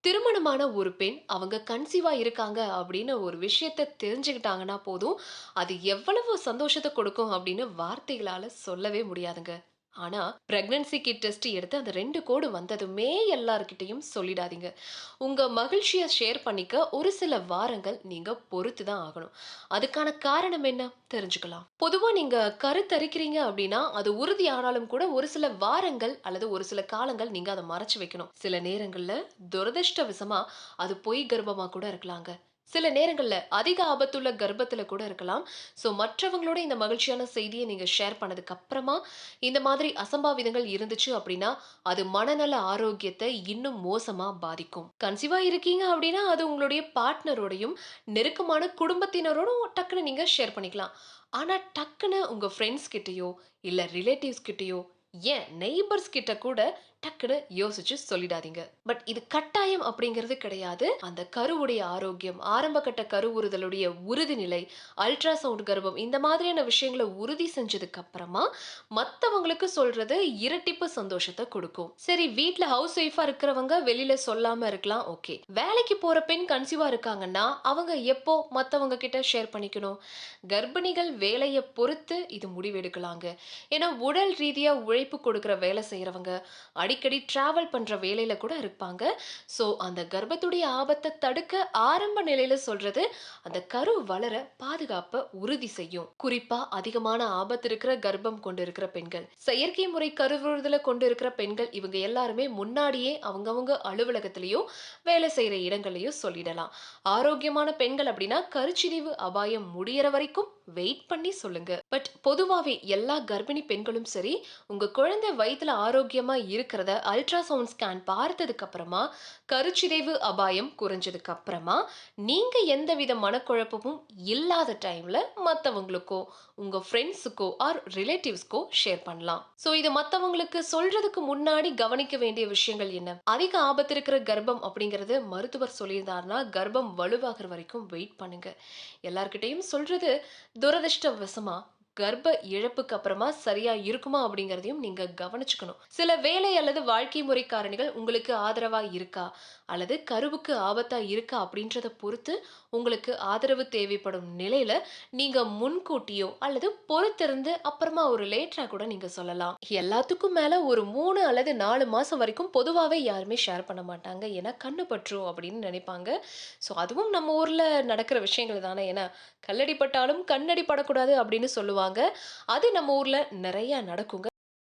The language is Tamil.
திருமணமான ஒரு பெண் அவங்க கன்சீவா இருக்காங்க அப்படின்னு ஒரு விஷயத்த தெரிஞ்சுக்கிட்டாங்கன்னா போதும், அது எவ்வளவு சந்தோஷத்த கொடுக்கும் அப்படின்னு வார்த்தைகளால சொல்லவே முடியாதுங்க. ஆனா, பிரெக்னன்சி கிட் டெஸ்ட் எடுத்து அந்த 2 கோடு வந்ததுமே எல்லார்கிட்டயும் சொல்லிடாதீங்க. உங்க மகிழ்ச்சிய ஷேர் பண்ணிக்க ஒரு சில வாரங்கள் நீங்க பொறுத்து தான் ஆகணும். அதுக்கான காரணம் என்ன? தெரிஞ்சுக்கலாம். பொதுவா நீங்க கருத்தரிக்கிறீங்க அப்படின்னா, அது உறுதியானாலும் கூட ஒரு சில வாரங்கள் அல்லது ஒரு சில காலங்கள் நீங்க அத மறைச்சு வைக்கணும். சில நேரங்கள்ல துரதிர்ஷ்டவசமா அது பொய் கர்ப்பமா கூட இருக்கலாங்க. சில நேரங்கள்ல அதிக ஆபத்துள்ள கர்ப்பத்துல கூட இருக்கலாம். சோ மற்றவங்களோட இந்த மகிழ்ச்சியான செய்திய நீங்க ஷேர் பண்ணதுக்கு அப்புறமா, இந்த மாதிரி அசம்பாவிதங்கள் இருந்துச்சு அப்படின்னா, அது மனநல ஆரோக்கியத்த இன்னும் மோசமா பாதிக்கும். கன்சீவா இருக்கீங்க அப்படின்னா, அது உங்களுடைய பார்ட்னரோடையும், நெருக்கமான குடும்பத்தினரோடும் டக்குனு நீங்க ஷேர் பண்ணிக்கலாம். ஆனா, டக்குனு உங்க ஃப்ரெண்ட்ஸ் கிட்டயோ, இல்ல ரிலேட்டிவ்ஸ் கிட்டயோ, ஏன் நெய்பர்ஸ் கிட்ட கூட டக்குனு யோசிச்சு சொல்லிடாதீங்க. பட் இது கட்டாயம் அப்படிங்கிறது கிடையாது. அந்த கருவுடைய ஆரோக்கியம், ஆரம்ப கட்ட கருவுறுதலுடைய உறுதிநிலை, அல்ட்ராசவுண்ட் கர்ப்பம் இந்த மாதிரியான விஷயங்கள உறுதி செஞ்சதுக்கு அப்புறமா, மத்தவங்களுக்கு சொல்றது இரட்டிப்பு சந்தோஷத்த கொடுக்கும். சரி வீட்ல ஹவுஸ் ஒய்ஃபா இருக்கிறவங்க வெளியில சொல்லாம இருக்கலாம். ஓகே. வேலைக்கு போற பெண் கன்சீவா இருக்காங்கன்னா, அவங்க எப்போ மத்தவங்க கிட்ட ஷேர் பண்ணிக்கணும்? கர்ப்பிணிகள் வேலைய பொறுத்து இது முடிவெடுக்கலாங்க. ஏன்னா உடல் ரீதியா உழைப்பு கொடுக்கிற வேலை செய்றவங்க, அடிக்கடி டிராவல் பண்ற வேலையில கூட இருப்பாங்க. சோ அந்த கர்ப்பத்துடைய ஆபத்த தடுக்க ஆரம்ப நிலையில சொல்றது, அந்த கரு வளர பாதுகாப்ப உறுதி செய்யும். குறிப்பா அதிகமான ஆபத்து இருக்கிற கர்ப்பம் கொண்டு இருக்கிற பெண்கள், செயற்கை முறை கருவுறுதல கொண்டு இருக்கிற பெண்கள் இவங்க எல்லாருமே முன்னாடியே அவங்கவங்க அலுவலகத்திலயோ, வேலை செய்யற இடங்கள்லயோ சொல்லிடலாம். ஆரோக்கியமான பெண்கள் அப்படின்னா கருச்சிதைவு அபாயம் முடியற வரைக்கும் வெயிட் பண்ணி சொல்லுங்க. பட் பொதுவாவே எல்லா கர்ப்பிணி பெண்களும் சரி, உங்க குழந்தை வயித்துல ஆரோக்கியமா இருக்கிறத அல்ட்ராசவுண்ட் ஸ்கேன் பார்த்ததுக்கு அப்புறமா, கருச்சிதைவு அபாயம் குறைஞ்சதுக்கு அப்புறமா, நீங்க எந்தவித மனக்குழப்பமும் இல்லாத டைம்ல மத்தவங்களுக்கோ, உங்க ஃப்ரெண்ட்ஸுக்கோ ஆர் ரிலேட்டிவ்ஸ்க்கோ ஷேர் பண்ணலாம். சோ இது மத்தவங்களுக்கு சொல்றதுக்கு முன்னாடி கவனிக்க வேண்டிய விஷயங்கள் என்ன? அதிக ஆபத்து இருக்கிற கர்ப்பம் அப்படிங்கிறது மருத்துவர் சொல்லியிருந்தாருன்னா, கர்ப்பம் வலுவாகிற வரைக்கும் வெயிட் பண்ணுங்க. எல்லார்கிட்டயும் சொல்றது துரதிர்ஷ்டவசமா கர்ப்ப இழப்புக்கு அப்புறமா சரியா இருக்குமா அப்படிங்கறதையும் நீங்க கவனிச்சுக்கணும். சில வேலை அல்லது வாழ்க்கை முறை காரணிகள் உங்களுக்கு ஆதரவா இருக்கா அல்லது கருவுக்கு ஆபத்தா இருக்கா அப்படின்றத பொறுத்து உங்களுக்கு ஆதரவு தேவைப்படும் நிலையில நீங்க முன்கூட்டியோ அல்லது பொறுத்திருந்து அப்புறமா ஒரு லேட்டரா கூட நீங்க சொல்லலாம். எல்லாத்துக்கும் மேல ஒரு 3 அல்லது 4 மாசம் வரைக்கும் பொதுவாவே யாருமே ஷேர் பண்ண மாட்டாங்க. ஏன்னா கண்ணு பற்றும் அப்படின்னு நினைப்பாங்க. ஸோ அதுவும் நம்ம ஊர்ல நடக்கிற விஷயங்கள் தானே. ஏன்னா கல்லடி பட்டாலும் கண்ணடி படக்கூடாது அப்படின்னு சொல்லுவாங்க. அது நம்ம ஊர்ல நிறைய நடக்குங்க.